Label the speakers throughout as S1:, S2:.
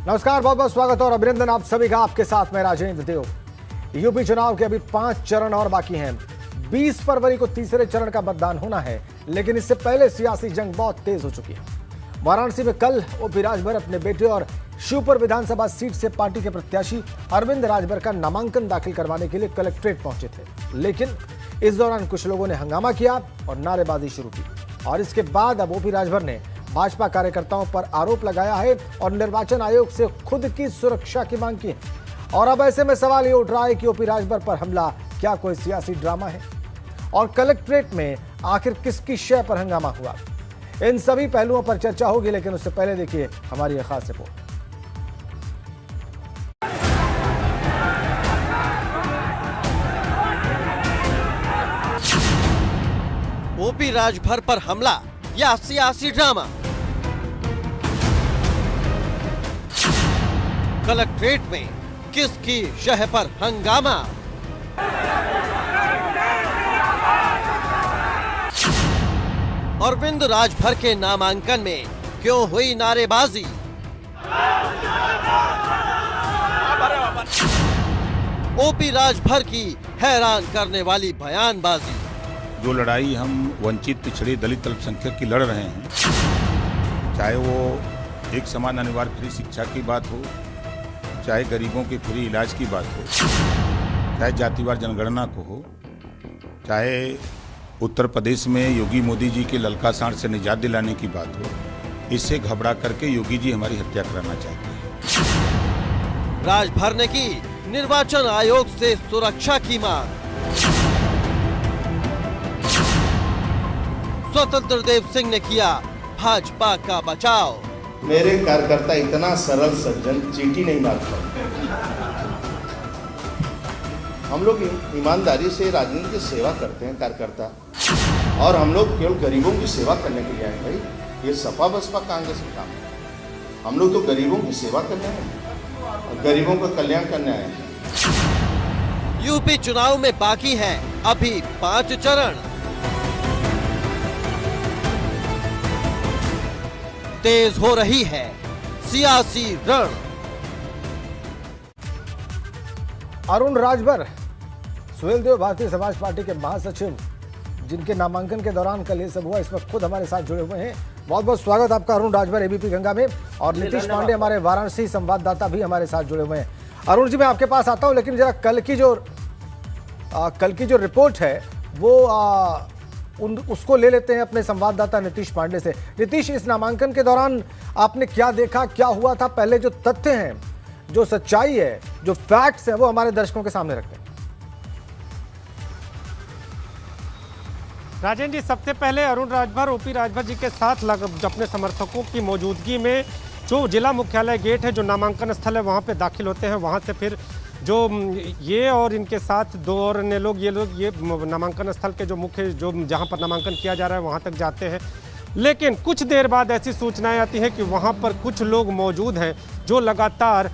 S1: नमस्कार, बहुत बहुत स्वागत और अभिनंदन आप सभी का। आपके साथ मैं राजेंद्र देव। यूपी चुनाव के अभी 5 चरण और बाकी हैं। 20 फरवरी को तीसरे चरण का मतदान होना है, लेकिन इससे पहले सियासी जंग बहुत तेज हो चुकी है। वाराणसी में कल ओपी राजभर अपने बेटे और शिवपुर विधानसभा सीट से पार्टी के प्रत्याशी अरविंद राजभर का नामांकन दाखिल करवाने के लिए कलेक्ट्रेट पहुंचे थे, लेकिन इस दौरान कुछ लोगों ने हंगामा किया और नारेबाजी शुरू की। और इसके बाद अब ओपी राजभर ने भाजपा कार्यकर्ताओं पर आरोप लगाया है और निर्वाचन आयोग से खुद की सुरक्षा की मांग की है। और अब ऐसे में सवाल ये उठ रहा है कि ओपी राजभर पर हमला क्या कोई सियासी ड्रामा है, और कलेक्ट्रेट में आखिर किसकी शय पर हंगामा हुआ। इन सभी पहलुओं पर चर्चा होगी, लेकिन उससे पहले देखिए हमारी यह खास रिपोर्ट।
S2: ओपी राजभर पर हमला या सियासी ड्रामा। कलेक्ट्रेट में किसकी शह पर हंगामा। अरविंद राजभर के नामांकन में क्यों हुई नारेबाजी। ओपी राजभर की हैरान करने वाली बयानबाजी।
S3: जो लड़ाई हम वंचित, पिछड़े, दलित, अल्पसंख्यक की लड़ रहे हैं, चाहे वो एक समान अनिवार्य फ्री शिक्षा की बात हो, चाहे गरीबों के फ्री इलाज की बात हो, चाहे जातिवार जनगणना को हो, चाहे उत्तर प्रदेश में योगी मोदी जी के ललका सांड से निजात दिलाने की बात हो, इससे घबरा करके योगी जी हमारी हत्या कराना चाहते हैं।
S2: राजभर ने की निर्वाचन आयोग से सुरक्षा की मांग। स्वतंत्र देव सिंह ने किया भाजपा का बचाव।
S4: मेरे कार्यकर्ता इतना सरल सज्जन चींटी नहीं मारता। हम लोग ईमानदारी से राजनीति की सेवा करते हैं कार्यकर्ता, और हम लोग केवल गरीबों की सेवा करने के लिए आए। भाई ये सपा बसपा कांग्रेस का काम है। हम लोग तो गरीबों की सेवा करने आए और गरीबों का कल्याण करने आए हैं।
S2: यूपी चुनाव में बाकी है अभी 5 चरण। तेज हो रही है सियासी रण।
S1: अरुण राजभर, सुहेलदेव भारतीय समाज पार्टी के महासचिव, जिनके नामांकन के दौरान कल ये सब हुआ, इस वक्त खुद हमारे साथ जुड़े हुए हैं। बहुत बहुत स्वागत आपका अरुण राजभर एबीपी गंगा में। और नीतीश पांडे हमारे वाराणसी संवाददाता भी हमारे साथ जुड़े हुए हैं। अरुण जी, मैं आपके पास आता हूं, लेकिन जरा कल की जो रिपोर्ट है वो उसको ले लेते हैं अपने संवाददाता नीतीश पांडे से। नीतीश, इस नामांकन के दौरान आपने क्या देखा, क्या हुआ था? पहले जो तथ्य हैं, जो सच्चाई है, जो फैक्ट्स हैं, वो हमारे दर्शकों के सामने रखते हैं।
S5: राजेंद्र जी, सबसे पहले अरुण राजभर ओपी राजभर जी के साथ अपने समर्थकों की मौजूदगी में जो जिला मुख्यालय गेट है, जो नामांकन स्थल है, वहाँ पे दाखिल होते हैं। वहाँ से फिर जो ये और इनके साथ 2 और अन्य लोग ये नामांकन स्थल के जो मुख्य, जो जहाँ पर नामांकन किया जा रहा है, वहाँ तक जाते हैं। लेकिन कुछ देर बाद ऐसी सूचनाएं आती हैं कि वहाँ पर कुछ लोग मौजूद हैं जो लगातार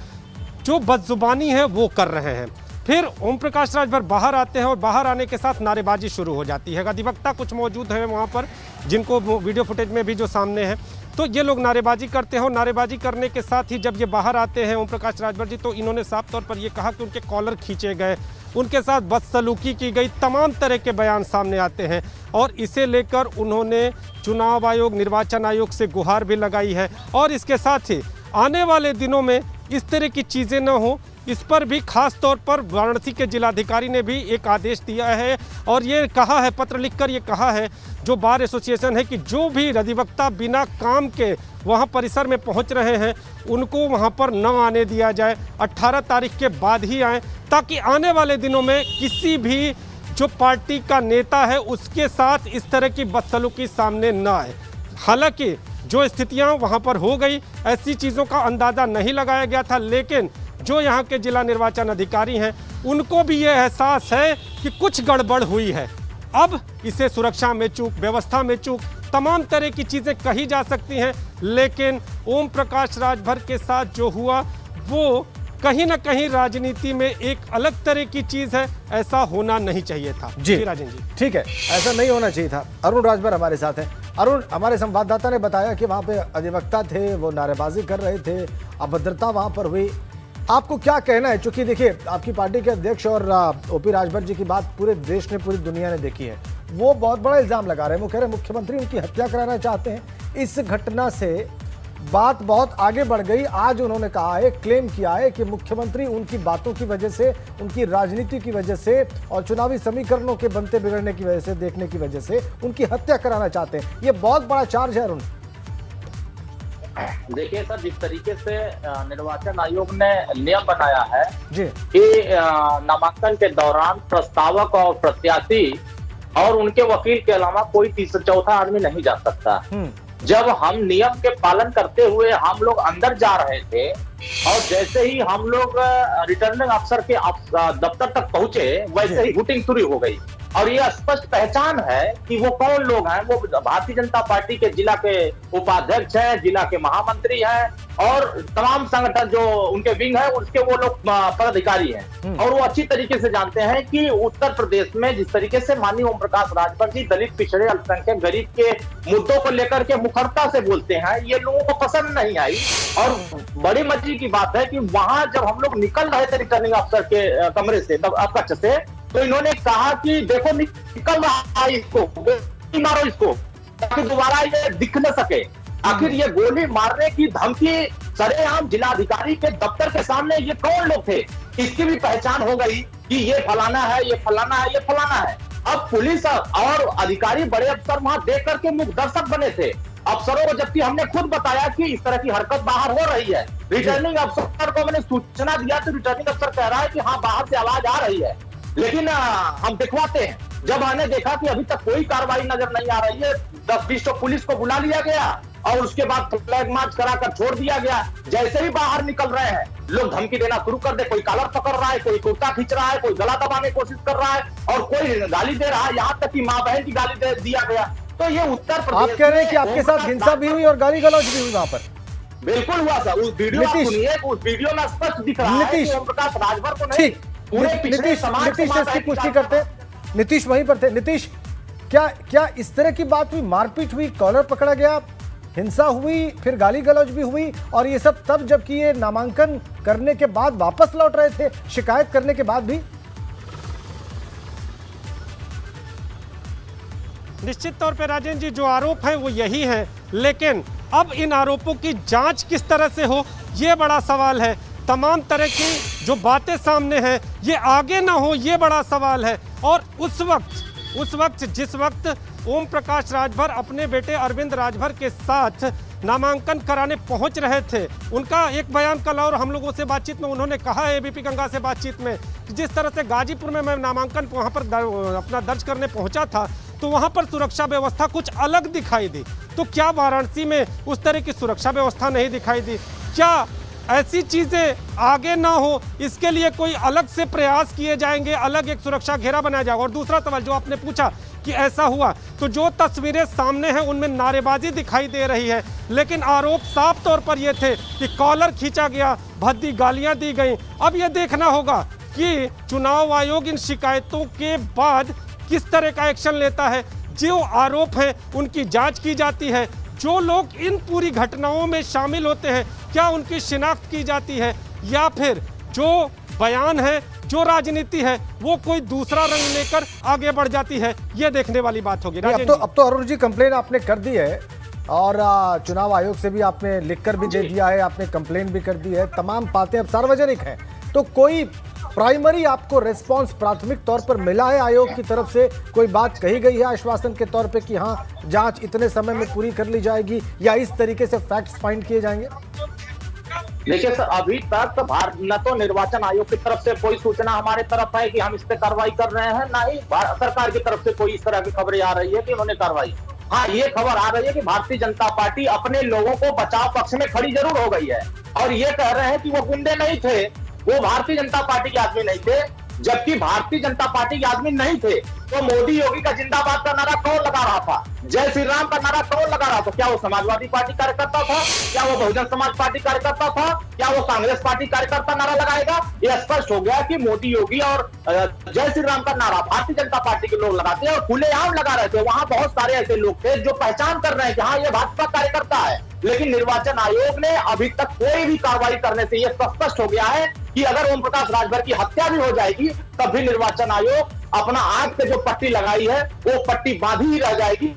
S5: जो बदजुबानी है वो कर रहे हैं। फिर ओम प्रकाश राजभर बाहर आते हैं और बाहर आने के साथ नारेबाजी शुरू हो जाती है। अधिवक्ता कुछ मौजूद हैं वहाँ पर, जिनको वीडियो फुटेज में भी जो सामने है, तो ये लोग नारेबाजी करते हैं। और नारेबाजी करने के साथ ही जब ये बाहर आते हैं ओम प्रकाश राजभर जी, तो इन्होंने साफ तौर पर ये कहा कि उनके कॉलर खींचे गए, उनके साथ बदसलूकी की गई, तमाम तरह के बयान सामने आते हैं। और इसे लेकर उन्होंने चुनाव आयोग, निर्वाचन आयोग से गुहार भी लगाई है। और इसके साथ ही आने वाले दिनों में इस तरह की चीज़ें न हो, इस पर भी खास तौर पर वाराणसी के जिलाधिकारी ने भी एक आदेश दिया है और ये कहा है, पत्र लिखकर ये कहा है जो बार एसोसिएशन है, कि जो भी अधिवक्ता बिना काम के वहाँ परिसर में पहुँच रहे हैं उनको वहाँ पर न आने दिया जाए। 18 तारीख के बाद ही आएँ, ताकि आने वाले दिनों में किसी भी जो पार्टी का नेता है उसके साथ इस तरह की बदसलूकी सामने न आए। हालांकि जो स्थितियाँ वहाँ पर हो गई, ऐसी चीज़ों का अंदाज़ा नहीं लगाया गया था, लेकिन जो यहाँ के जिला निर्वाचन अधिकारी हैं उनको भी ये एहसास है कि कुछ गड़बड़ हुई है। अब इसे सुरक्षा में चूक, व्यवस्था में चूक, तमाम तरह की चीज़ें कही जा सकती हैं, लेकिन ओम प्रकाश राजभर के साथ जो हुआ वो कहीं ना कहीं राजनीति में एक अलग तरह की चीज है, ऐसा होना नहीं चाहिए था।
S1: जी
S5: राजन जी,
S1: ठीक है, ऐसा नहीं होना चाहिए था। अरुण राजभर हमारे साथ हैं। अरुण, हमारे संवाददाता ने बताया कि वहां पे अधिवक्ता थे, वो नारेबाजी कर रहे थे, अभद्रता वहां पर हुई। आपको क्या कहना है? चूंकि देखिए, आपकी पार्टी के अध्यक्ष और ओपी राजभर जी की बात पूरे देश ने, पूरी दुनिया ने देखी है। वो बहुत बड़ा इल्जाम लगा रहे हैं। वो कह रहे हैं मुख्यमंत्री उनकी हत्या कराना चाहते हैं। इस घटना से बात बहुत आगे बढ़ गई। आज उन्होंने कहा है, क्लेम किया है कि मुख्यमंत्री उनकी बातों की वजह से, उनकी राजनीति की वजह से और चुनावी समीकरणों के बनते बिगड़ने की वजह से, देखने की वजह से उनकी हत्या कराना चाहते हैं। ये बहुत बड़ा चार्ज है अरुण।
S6: देखिए सर, जिस तरीके से निर्वाचन आयोग ने नियम बनाया है
S1: जी
S6: कि नामांकन के दौरान प्रस्तावक और प्रत्याशी और उनके वकील के अलावा कोई तीसरा चौथा आदमी नहीं जा सकता। जब हम नियम के पालन करते हुए हम लोग अंदर जा रहे थे और जैसे ही हम लोग रिटर्निंग अफसर के दफ्तर तक पहुंचे, वैसे ही वोटिंग शुरू हो गई। और ये स्पष्ट पहचान है कि वो कौन लोग हैं। वो भारतीय जनता पार्टी के जिला के उपाध्यक्ष हैं, जिला के महामंत्री हैं और तमाम संगठन जो उनके विंग है उसके वो लोग पदाधिकारी हैं। और वो अच्छी तरीके से जानते हैं कि उत्तर प्रदेश में जिस तरीके से माननीय ओम प्रकाश राजभर जी दलित, पिछड़े, अल्पसंख्यक, गरीब के मुद्दों को लेकर के मुखरता से बोलते हैं, ये लोगों को पसंद नहीं आई। और बड़ी मजे की बात है कि वहां जब हम लोग निकल रहे थे रिटर्निंग अफसर के कमरे से, कक्ष से, तो इन्होंने कहा कि देखो निकल रहा है, इसको मारो, इसको, ताकि दोबारा ये दिख न सके। आखिर ये गोली मारने की धमकी सरेआम जिलाधिकारी के दफ्तर के सामने ये कौन लोग थे, इसकी भी पहचान हो गई कि ये फलाना है, ये फलाना है, ये फलाना है। अब पुलिस और अधिकारी, बड़े अफसर वहां देख करके मुख्य दर्शक बने थे अफसरों को, जबकि हमने खुद बताया कि इस तरह की हरकत बाहर हो रही है। रिटर्निंग अफसर को मैंने सूचना दिया तो रिटर्निंग अफसर कह रहा है कि हाँ, बाहर से आवाज आ रही है, लेकिन हम दिखवाते हैं। जब हमने देखा कि अभी तक कोई कार्रवाई नजर नहीं आ रही है, 10-20 तो पुलिस को बुला लिया गया और उसके बाद फ्लैग मार्च कराकर छोड़ दिया गया। जैसे ही बाहर निकल रहे हैं, लोग धमकी देना शुरू कर दे। कोई कॉलर पकड़ रहा है, कोई कुर्ता खींच रहा है, कोई गला दबाने की कोशिश कर रहा है और कोई गाली दे रहा है, यहाँ तक कि माँ बहन की गाली दे दिया गया। तो ये उत्तर प्रदेश,
S1: आप कह रहे हैं कि आपके साथ हिंसा भी हुई और गाली गलौज भी हुई वहां पर?
S6: बिल्कुल हुआ सर। उस वीडियो आप सुनिए, उस वीडियो में स्पष्ट दिख रहा है कि ओम प्रकाश राजभर को नहीं,
S1: नीतीश इसकी पुष्टि करते। नीतीश वहीं पर थे। नीतीश, क्या इस तरह की बात हुई? मारपीट हुई, कॉलर पकड़ा गया, हिंसा हुई, फिर गाली गलौज भी हुई, और ये सब तब जबकि ये नामांकन करने के बाद वापस लौट रहे थे, शिकायत करने के बाद भी?
S5: निश्चित तौर पे राजेंद्र जी, जो आरोप है वो यही है, लेकिन अब इन आरोपों की जांच किस तरह से हो, ये बड़ा सवाल है। तमाम तरह की जो बातें सामने हैं ये आगे ना हो, ये बड़ा सवाल है। और उस वक्त जिस वक्त ओम प्रकाश राजभर अपने बेटे अरविंद राजभर के साथ नामांकन कराने पहुंच रहे थे, उनका एक बयान कल और हम लोगों से बातचीत में उन्होंने कहा है, एबीपी गंगा से बातचीत में, कि जिस तरह से गाजीपुर में मैं नामांकन वहां पर अपना दर्ज करने पहुंचा था तो वहां पर सुरक्षा व्यवस्था कुछ अलग दिखाई दी। तो क्या वाराणसी में उस तरह की सुरक्षा व्यवस्था नहीं दिखाई दी? क्या ऐसी चीजें आगे ना हो, इसके लिए कोई अलग से प्रयास किए जाएंगे, अलग एक सुरक्षा घेरा बनाया जाएगा? और दूसरा सवाल जो आपने पूछा कि ऐसा हुआ, तो जो तस्वीरें सामने हैं उनमें नारेबाजी दिखाई दे रही है, लेकिन आरोप साफ तौर पर यह थे कि कॉलर खींचा गया, भद्दी गालियां दी गई। अब यह देखना होगा कि चुनाव आयोग इन शिकायतों के बाद किस तरह का एक्शन लेता है। जो आरोप हैं उनकी जांच की जाती है, जो लोग इन पूरी घटनाओं में शामिल होते हैं क्या उनकी शिनाख्त की जाती है, या फिर जो बयान है, जो राजनीति है, वो कोई दूसरा रंग लेकर आगे बढ़ जाती है। ये देखने वाली बात होगी।
S1: अब तो अरुण जी कंप्लेन आपने कर दी है और चुनाव आयोग से भी आपने लिखकर भी दे दिया है, आपने कंप्लेन भी कर दी है, तमाम बातें अब सार्वजनिक हैं। तो कोई प्राइमरी आपको रिस्पांस प्राथमिक तौर पर मिला है आयोग की तरफ से? कोई बात कही गई है आश्वासन के तौर पे कि हाँ जांच इतने समय में पूरी कर ली जाएगी, या इस तरीके से फैक्ट्स फाइंड किए जाएंगे?
S6: देखिए सर, अभी तक न तो निर्वाचन आयोग की तरफ से कोई सूचना हमारे तरफ है कि हम इस पे कार्रवाई कर रहे हैं, ना ही सरकार की तरफ से कोई इस तरह की खबरें आ रही है कि उन्होंने कार्रवाई। हाँ, ये खबर आ रही है कि भारतीय जनता पार्टी अपने लोगों को बचाव पक्ष में खड़ी जरूर हो गई है और ये कह रहे हैं कि वो गुंडे नहीं थे, वो भारतीय जनता पार्टी के आदमी नहीं थे। जबकि भारतीय जनता पार्टी के आदमी नहीं थे। तो मोदी योगी का जिंदाबाद का नारा कौन लगा रहा था? जय श्री राम का नारा कौन लगा रहा था? क्या वो समाजवादी पार्टी कार्यकर्ता था? क्या वो बहुजन समाज पार्टी कार्यकर्ता था? क्या वो कांग्रेस पार्टी कार्यकर्ता नारा लगाएगा? यह स्पष्ट हो गया कि मोदी योगी और जय श्री राम का नारा भारतीय जनता पार्टी के लोग लगाते हैं और खुलेआम लगा रहे थे। वहां बहुत सारे ऐसे लोग थे जो पहचान कर रहे हैं कि हाँ, ये भाजपा कार्यकर्ता है। लेकिन निर्वाचन आयोग ने अभी तक कोई भी कार्रवाई करने से यह स्पष्ट हो गया है कि अगर ओम प्रकाश राजभर की हत्या भी हो जाएगी तब भी निर्वाचन आयोग अपना आग पे जो पट्टी लगाई है वो पट्टी बांधी ही रह जाएगी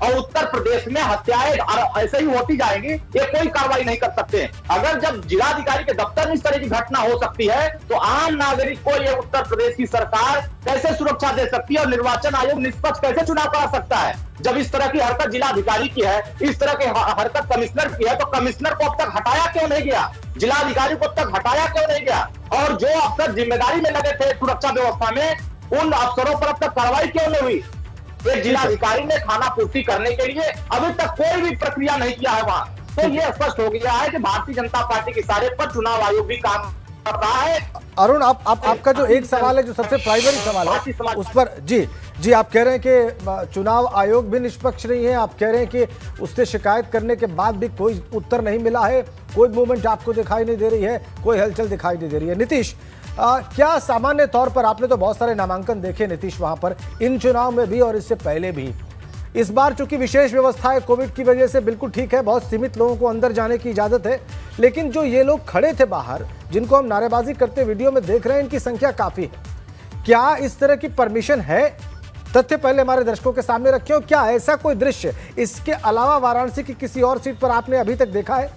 S6: और उत्तर प्रदेश में हत्याएं ऐसे ही होती जाएंगी, ये कोई कार्रवाई नहीं कर सकते। अगर जब जिलाधिकारी के दफ्तर में इस तरह की घटना हो सकती है तो आम नागरिक को ये उत्तर प्रदेश की सरकार कैसे सुरक्षा दे सकती है और निर्वाचन आयोग निष्पक्ष कैसे चुनाव करा सकता है? जब इस तरह की हरकत जिलाधिकारी की है, इस तरह की हरकत कमिश्नर की है, तो कमिश्नर को अब तक हटाया क्यों नहीं गया? जिलाधिकारी को अब तक हटाया क्यों नहीं गया? और जो अफसर जिम्मेदारी में लगे थे सुरक्षा व्यवस्था में, उन अफसरों पर अब तक कार्रवाई क्यों नहीं हुई? एक जिलाधिकारी ने खाना पूर्ति करने के लिए अभी तक कोई भी प्रक्रिया नहीं किया है वहां। तो ये स्पष्ट हो गया है कि भारतीय जनता पार्टी के इशारे पर चुनाव आयोग भी काम कर रहा है।
S1: अरुण, आपका जो एक सवाल है, जो सबसे प्राइमरी सवाल है, उस पर जी आप कह रहे हैं कि चुनाव आयोग भी निष्पक्ष नहीं है। आप कह रहे हैं कि उससे शिकायत करने के बाद भी कोई उत्तर नहीं मिला है, कोई मूवमेंट आपको दिखाई नहीं दे रही है, कोई हलचल दिखाई नहीं दे रही है। नीतीश, क्या सामान्य तौर पर, आपने तो बहुत सारे नामांकन देखे नीतीश वहां पर, इन चुनाव में भी और इससे पहले भी, इस बार चूंकि विशेष व्यवस्था है कोविड की वजह से, बिल्कुल ठीक है, बहुत सीमित लोगों को अंदर जाने की इजाजत है, लेकिन जो ये लोग खड़े थे बाहर, जिनको हम नारेबाजी करते वीडियो में देख रहे हैं, इनकी संख्या काफी है। क्या इस तरह की परमिशन है? तथ्य पहले हमारे दर्शकों के सामने रखे हो। क्या ऐसा कोई दृश्य इसके अलावा वाराणसी की किसी और सीट पर आपने अभी तक देखा है?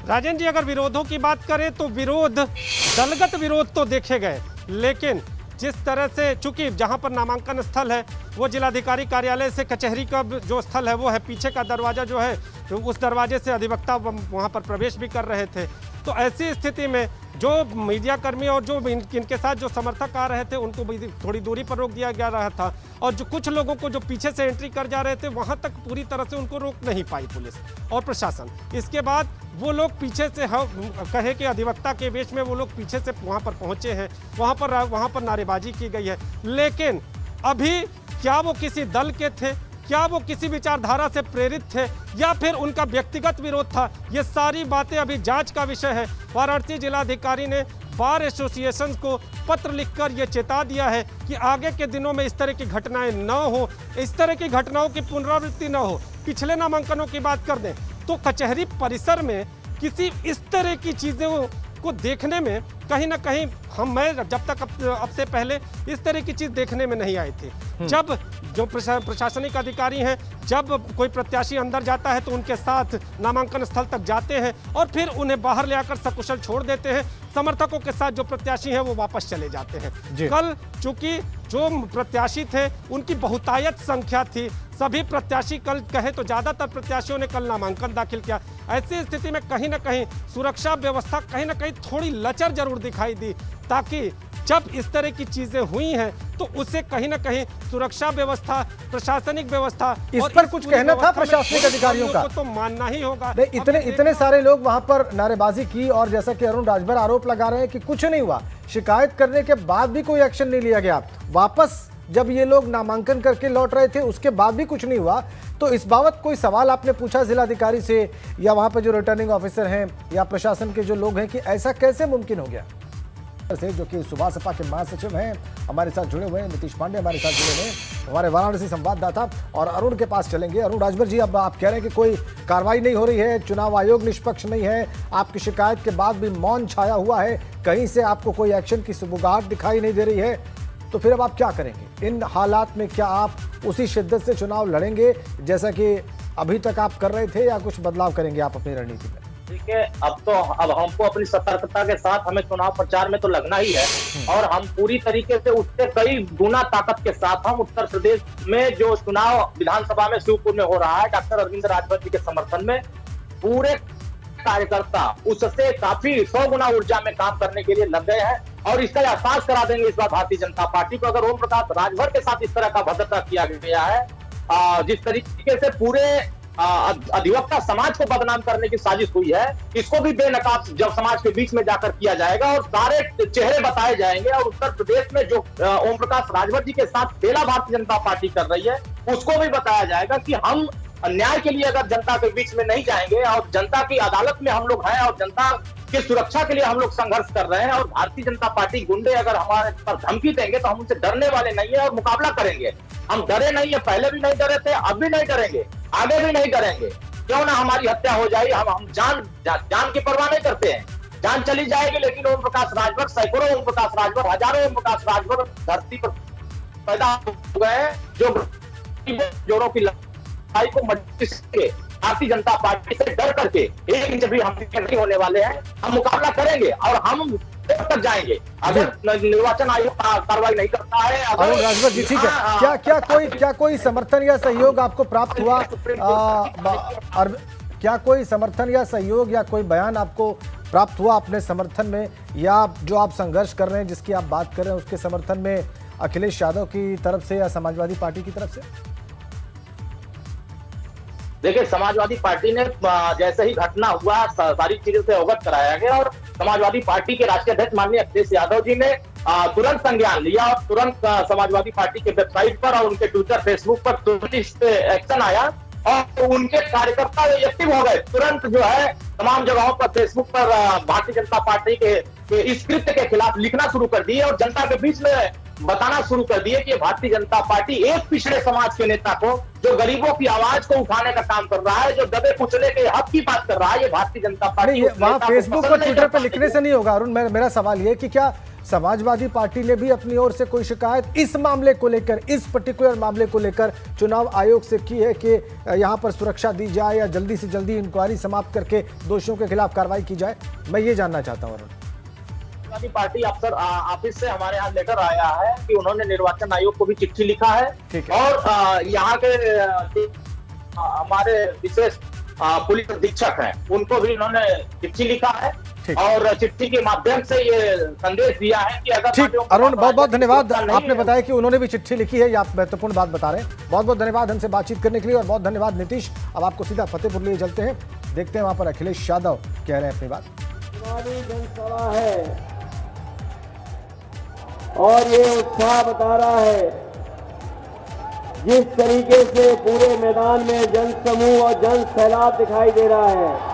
S5: राजेंद्र जी, अगर विरोधों की बात करें तो विरोध, दलगत विरोध तो देखे गए, लेकिन जिस तरह से, चूंकि जहां पर नामांकन स्थल है वो जिलाधिकारी कार्यालय से कचहरी का जो स्थल है वो है, पीछे का दरवाजा जो है तो उस दरवाजे से अधिवक्ता वहां पर प्रवेश भी कर रहे थे। तो ऐसी स्थिति में जो मीडिया कर्मी और जो इनके साथ जो समर्थक आ रहे थे उनको भी थोड़ी दूरी पर रोक दिया जा रहा था, और जो कुछ लोगों को जो पीछे से एंट्री कर जा रहे थे वहां तक पूरी तरह से उनको रोक नहीं पाई पुलिस और प्रशासन। इसके बाद वो लोग पीछे से कहे कि अधिवक्ता के बीच में वो लोग पीछे से वहां पर पहुंचे हैं, वहां पर नारेबाजी की गई है। लेकिन अभी क्या वो किसी दल के थे, क्या वो किसी विचारधारा से प्रेरित थे, या फिर उनका व्यक्तिगत विरोध था, ये सारी बातें अभी जांच का विषय है। वाराणसी जिलाधिकारी ने बार एसोसिएशन को पत्र लिखकर यह चेता दिया है कि आगे के दिनों में इस तरह की घटनाएं न हो, इस तरह की घटनाओं की पुनरावृत्ति न हो। पिछले नामांकनों की बात कर दें तो कचहरी परिसर में किसी इस तरह की चीज़ों को देखने में कहीं ना कहीं मैं जब तक अब से पहले इस तरह की चीज़ देखने में नहीं आए थे। जब जो प्रशासनिक अधिकारी हैं, जब कोई प्रत्याशी अंदर जाता है तो उनके साथ नामांकन स्थल तक जाते हैं और फिर उन्हें बाहर ले आकर सकुशल छोड़ देते हैं। समर्थकों के साथ जो प्रत्याशी हैं वो वापस चले जाते हैं। कल चूंकि जो प्रत्याशी थे उनकी बहुतायत संख्या थी, सभी प्रत्याशी कल कहे तो ज़्यादातर प्रत्याशियों ने कल नामांकन दाखिल किया। ऐसी स्थिति में कहीं ना कहीं सुरक्षा व्यवस्था कहीं ना कहीं थोड़ी लचर जरूर दिखाई दी, ताकि जब इस तरह की चीजें हुई हैं तो उसे कहीं ना कहीं सुरक्षा व्यवस्था, प्रशासनिक व्यवस्था,
S1: इस पर कुछ कहना था प्रशासनिक अधिकारियों का
S5: तो मानना ही होगा।
S1: इतने सारे लोग वहां पर नारेबाजी की और जैसा कि अरुण राजभर आरोप लगा रहे हैं कि कुछ नहीं हुआ, शिकायत करने के बाद भी कोई एक्शन नहीं लिया गया। वापस जब ये लोग नामांकन करके लौट रहे थे उसके बाद भी कुछ नहीं हुआ, तो इस बाबत कोई सवाल आपने पूछा जिलाधिकारी से या वहां पर जो रिटर्निंग ऑफिसर हैं या प्रशासन के जो लोग हैं कि ऐसा कैसे मुमकिन हो गया? से जो कि सुबह सपा के महासचिव हैं हमारे साथ जुड़े हुए हैं, नीतीश पांडे हमारे साथ जुड़े हुए हैं, हमारे वाराणसी संवाददाता, और अरुण के पास चलेंगे। अरुण राजभर जी, अब आप कह रहे हैं कि कोई कार्रवाई नहीं हो रही है, चुनाव आयोग निष्पक्ष नहीं है, आपकी शिकायत के बाद भी मौन छाया हुआ है, कहीं से आपको कोई एक्शन की सुबुगाहट दिखाई नहीं दे रही है, तो फिर अब आप क्या करेंगे इन हालात में? क्या आप उसी शिद्दत से चुनाव लड़ेंगे जैसा कि अभी तक आप कर रहे थे, या कुछ बदलाव करेंगे आप अपनी रणनीति में?
S6: ठीक है, अब हमको अपनी सतर्कता के साथ हमें चुनाव प्रचार में तो लगना ही है, और हम पूरी तरीके से उससे कई गुना ताकत के साथ हम उत्तर प्रदेश में जो चुनाव विधानसभा में शिवपुर में हो रहा है डॉक्टर अरविंद राजभर जी के समर्थन में, पूरे कार्यकर्ता उससे काफी 100 गुना ऊर्जा में काम करने के लिए लग गए हैं, और इसका एहसास करा देंगे इस बार भारतीय जनता पार्टी को। अगर ओम प्रकाश राजभर के साथ इस तरह का भद्रता किया गया है, जिस तरीके से पूरे अधिवक्ता समाज को बदनाम करने की साजिश हुई है, इसको भी बेनकाब जब समाज के बीच में जाकर किया जाएगा और सारे चेहरे बताए जाएंगे और उत्तर प्रदेश में जो ओम प्रकाश राजभर जी के साथ खेला भारतीय जनता पार्टी कर रही है उसको भी बताया जाएगा कि हम न्याय के लिए अगर जनता के बीच में नहीं जाएंगे और जनता की अदालत में हम लोग हैं और जनता की सुरक्षा के लिए हम लोग संघर्ष कर रहे हैं और भारतीय जनता पार्टी गुंडे अगर हमारे पर धमकी देंगे तो हम उनसे डरने वाले नहीं है और मुकाबला करेंगे। हम डरे नहीं है, पहले भी नहीं डरे थे, अब भी नहीं डरेंगे, आगे भी नहीं डरेंगे। क्यों ना हमारी हत्या हो जाए, हम जान की परवाह नहीं करते हैं, जान चली जाएगी, लेकिन ओम प्रकाश राजभर, सैकड़ों ओम प्रकाश राजभर, हजारों ओम प्रकाश राजभर धरती पर पैदा हो गए हैं जो जोरों की लड़ाई को मजबूती से भारतीय जनता पार्टी से डर करके एक इंच भी हम नहीं होने वाले हैं। हम मुकाबला करेंगे और हम तक जाएंगे अगर निर्वाचन आयोग कार्रवाई नहीं करता है।
S1: अरुण राजभर जी, ठीक है, क्या कोई समर्थन या सहयोग आपको प्राप्त हुआ? क्या कोई समर्थन या सहयोग या कोई बयान आपको प्राप्त हुआ अपने समर्थन में, या जो आप संघर्ष कर रहे हैं जिसकी आप बात कर रहे हैं उसके समर्थन में अखिलेश यादव की तरफ से या समाजवादी पार्टी की तरफ से?
S6: देखिए, समाजवादी पार्टी ने जैसे ही घटना हुआ सारी चीजों से अवगत कराया गया और समाजवादी पार्टी के राष्ट्रीय अध्यक्ष माननीय अखिलेश यादव जी ने तुरंत संज्ञान लिया और तुरंत समाजवादी पार्टी के वेबसाइट पर और उनके ट्विटर फेसबुक पर तुरंत इस पे एक्शन आया और उनके कार्यकर्ता एक्टिव हो गए। तुरंत जो है तमाम जगहों पर फेसबुक पर भारतीय जनता पार्टी के इस कृत्य के खिलाफ लिखना शुरू कर दिए और जनता के बीच में बताना शुरू कर दिए कि भारतीय जनता पार्टी एक पिछड़े समाज के नेता को, जो गरीबों की आवाज को उठाने का काम कर रहा है, जो दबे कुचले के हक की बात कर रहा है, ये भारतीय जनता पार्टी
S1: वहां फेसबुक और ट्विटर पे लिखने से नहीं होगा। अरुण, मेरा सवाल ये कि क्या समाजवादी पार्टी ने भी अपनी ओर से कोई शिकायत इस मामले को लेकर, इस पर्टिकुलर मामले को लेकर चुनाव आयोग से की है कि यहाँ पर सुरक्षा दी जाए या जल्दी से जल्दी इंक्वायरी समाप्त करके दोषियों के खिलाफ कार्रवाई की जाए? मैं ये जानना चाहता हूँ।
S6: समाजवादी पार्टी अफसर ऑफिस से हमारे यहाँ लेकर आया है कि उन्होंने निर्वाचन आयोग को भी चिट्ठी लिखा है और यहाँ के हमारे विशेष पुलिस अधीक्षक हैं उनको भी उन्होंने चिट्ठी लिखा है और चिट्ठी के माध्यम से ये संदेश दिया है कि अगर
S1: ठीक। अरुण, बहुत बहुत धन्यवाद, आपने बताया कि उन्होंने भी चिट्ठी लिखी है, ये आप महत्वपूर्ण बात बता रहे हैं। बहुत बहुत धन्यवाद हमसे बातचीत करने के लिए और बहुत धन्यवाद नीतीश। अब आपको सीधा फतेहपुर लिए चलते हैं, देखते हैं वहां पर अखिलेश यादव कह रहे हैं अपनी बात।
S7: जनसभा है और ये उत्साह बता रहा है जिस तरीके से पूरे मैदान में जनसमूह और जन सैलाब दिखाई दे रहा है।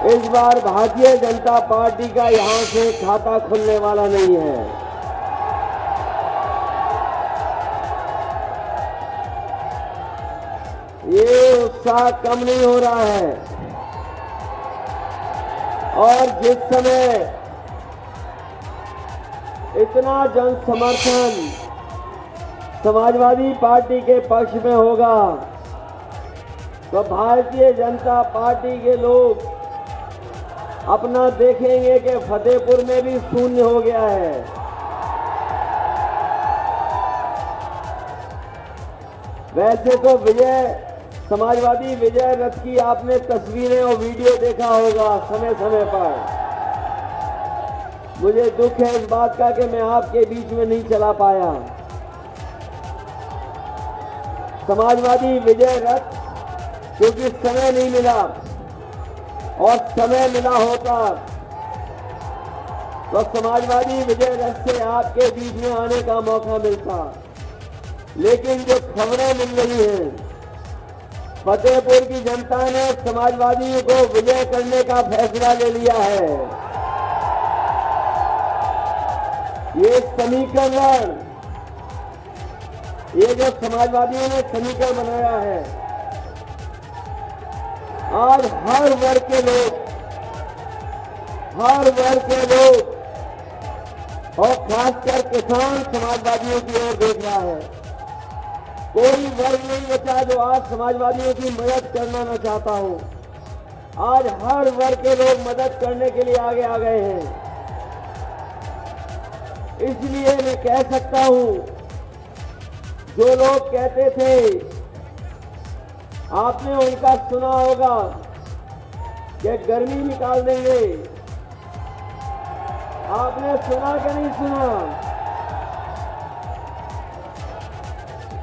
S7: इस बार भारतीय जनता पार्टी का यहां से खाता खुलने वाला नहीं है। ये उत्साह कम नहीं हो रहा है और जिस समय इतना जन समर्थन समाजवादी पार्टी के पक्ष में होगा तो भारतीय जनता पार्टी के लोग अपना देखेंगे कि फतेहपुर में भी शून्य हो गया है। वैसे तो समाजवादी विजय रथ की आपने तस्वीरें और वीडियो देखा होगा समय समय पर। मुझे दुख है इस बात का कि मैं आपके बीच में नहीं चला पाया। समाजवादी विजय रथ क्योंकि समय नहीं मिला और समय मिला होता तो समाजवादी विजय रथ से आपके बीच में आने का मौका मिलता। लेकिन जो खबरें मिल रही हैं, फतेहपुर की जनता ने समाजवादियों को विजय करने का फैसला ले लिया है। ये समीकरण, ये जो समाजवादियों ने समीकरण बनाया है, आज हर वर्ग के लोग और खासकर किसान समाजवादियों की ओर देख रहा है। कोई वर्ग नहीं बचा जो आज समाजवादियों की मदद करना न चाहता हो। आज हर वर्ग के लोग मदद करने के लिए आगे आ गए हैं। इसलिए मैं कह सकता हूं, जो लोग कहते थे, आपने उनका सुना होगा कि गर्मी निकाल देंगे। आपने सुना कि नहीं सुना?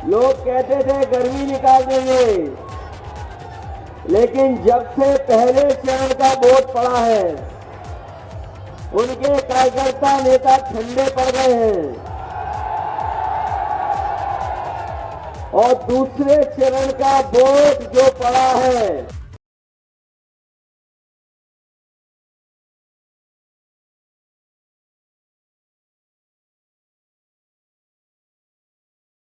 S7: लोग कहते थे गर्मी निकाल देंगे, लेकिन जब से पहले चरण का वोट पड़ा है, उनके कार्यकर्ता नेता ठंडे पड़ गए हैं और दूसरे चरण का वोट जो पड़ा है